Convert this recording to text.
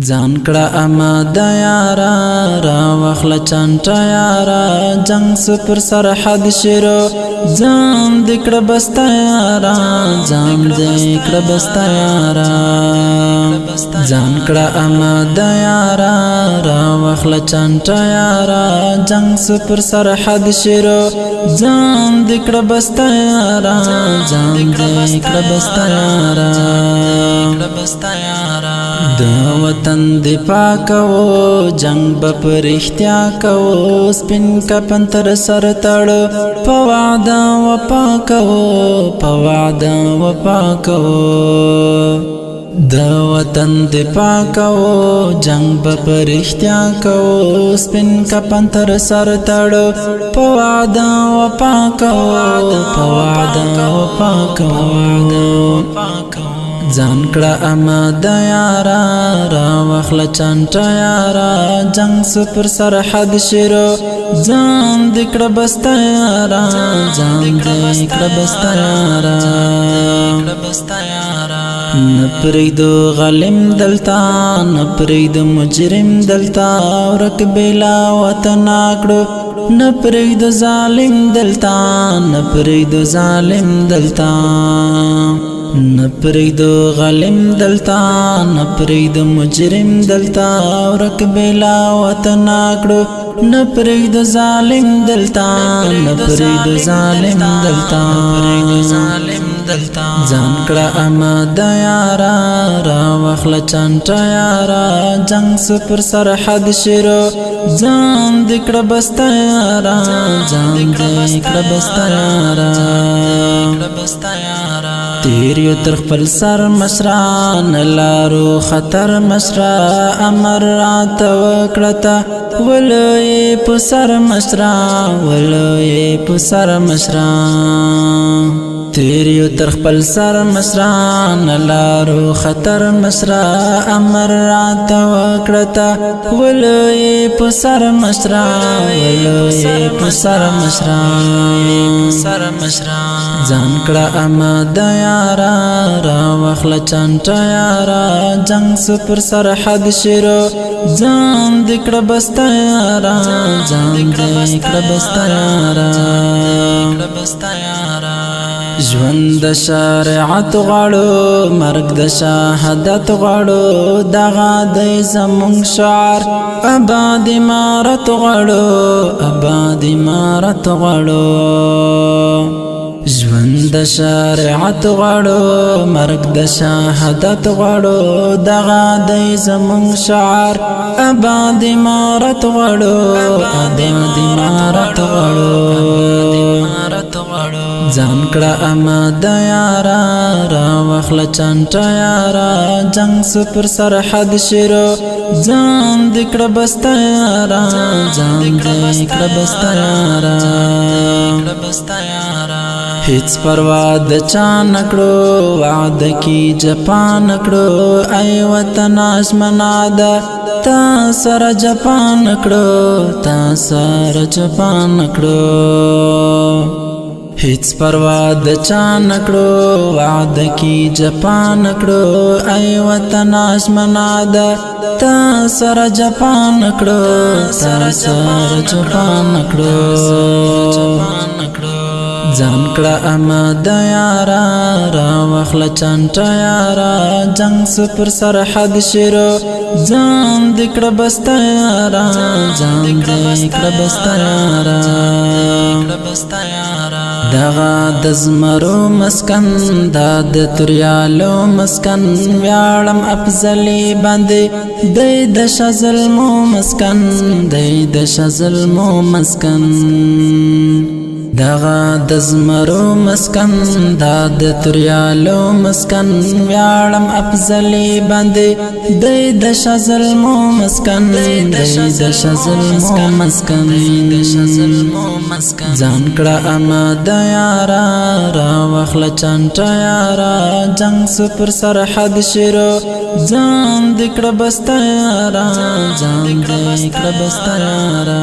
ځان کړه آماده یارا را واخله چانټه یارا جنگ سپر سرحد شروع ځان دې کړه بسته یارا ځان دې کړه بسته یارا ځان کړه آماده یارا را واخله چانټه یارا جنگ سپر سرحد شروع ځان دې کړه بسته یارا ځان دې کړه بسته یارا د وطن دفاع کوو جنگ به پر اختیا کوو سپین کفن تر سر تړو په وعده وفا کوو په وعده وفا کوو د وطن دفاع کوو جنگ به پر اختیا کوو سپین کفن تر سر تړو په وعده وفا کوو په وعده وفا کوو ځان کړه آماده یارا را واخله چانټه یارا جنگ سپر سرحد شروع ځان دې کړه بسته یارا ځان دې کړه بسته یارا نه پرېږدو غلیم دلته نه پرېږدو مجرم دلته ورک بېلا وطن کړو نه پرېږدو ظالم دلته نه پرېږدو ظالم دلته نه پرېږدو غلیم دلته نه پرېږدو مجرم دلته ورک بېلا وطن کړو نه پرېږدو ظالم دلته نه پرېږدو ظالم دلته ځان کړه آماده یارا را واخله چانټه یارا جنگ سپر سرحد شروع ځان دې کړه بسته یارا ځان دې کړه بسته یارا تیر یو تر خپل سر مشران لارو خطر مشرا امر راته وکړه تا ولوی په سر مشرا ولوی په سر مشرا تیر یو تر خپل سر مشران لارو خطر مشرا امر راته وکړه تا ولوی په سر مشرا ولوی په سر مشرا ځان کړه آماده یارا را واخله چانټه یارا جنگ سپر سرحد شروع ځان دې کړه بسته یارا ځان دې کړه بسته یارا ژوند د شریعت غواړو مرګ د شهادت غواړو دغه دی زمونږ شعار اباد امارت غواړو اباد امارت غواړو ژوند د شریعت غواړو مرګ د شهادت غواړو دغه دی زمونږ شعار اباد امارت غواړو اباد امارت غواړو ځان کړه آماده یارا را واخله چانټه یارا جنگ سپر سرحد شروع ځان دې کړه بسته یارا ځان دې کړه بسته یارا هیڅ پروا د چا نکړو وعده کی جپان کړو ای وطن آسمنا ده تا سره جپان کړو تا سره جپان کړو هیڅ پروا د چا نکړو وعده کی جپان کړو ای وطن آسمنا ده تا سره جپان کړو تا سره جپان کړو ځان کړه آماده یارا را واخله چانټه یارا جنگ سپر سرحد شروع ځان دې کړه بسته یارا ځان دې کړه بسته یارا دغه د زمرو مسکن دا د توریالو مسکن ویاړم افضلې باندې دی د شظلمو مسکن دی د شظلمو مسکن دغه د زمرو مسکن دا د توریالو مسکن ویاړم افضلې باندې دی د شظلمو مسکن دی د شظلمو مسکن ځان کړه آماده یارا را واخله چانټه یارا جنگ سپر سرحد شروع ځان دې کړه بسته یارا ځان دې کړه بسته یارا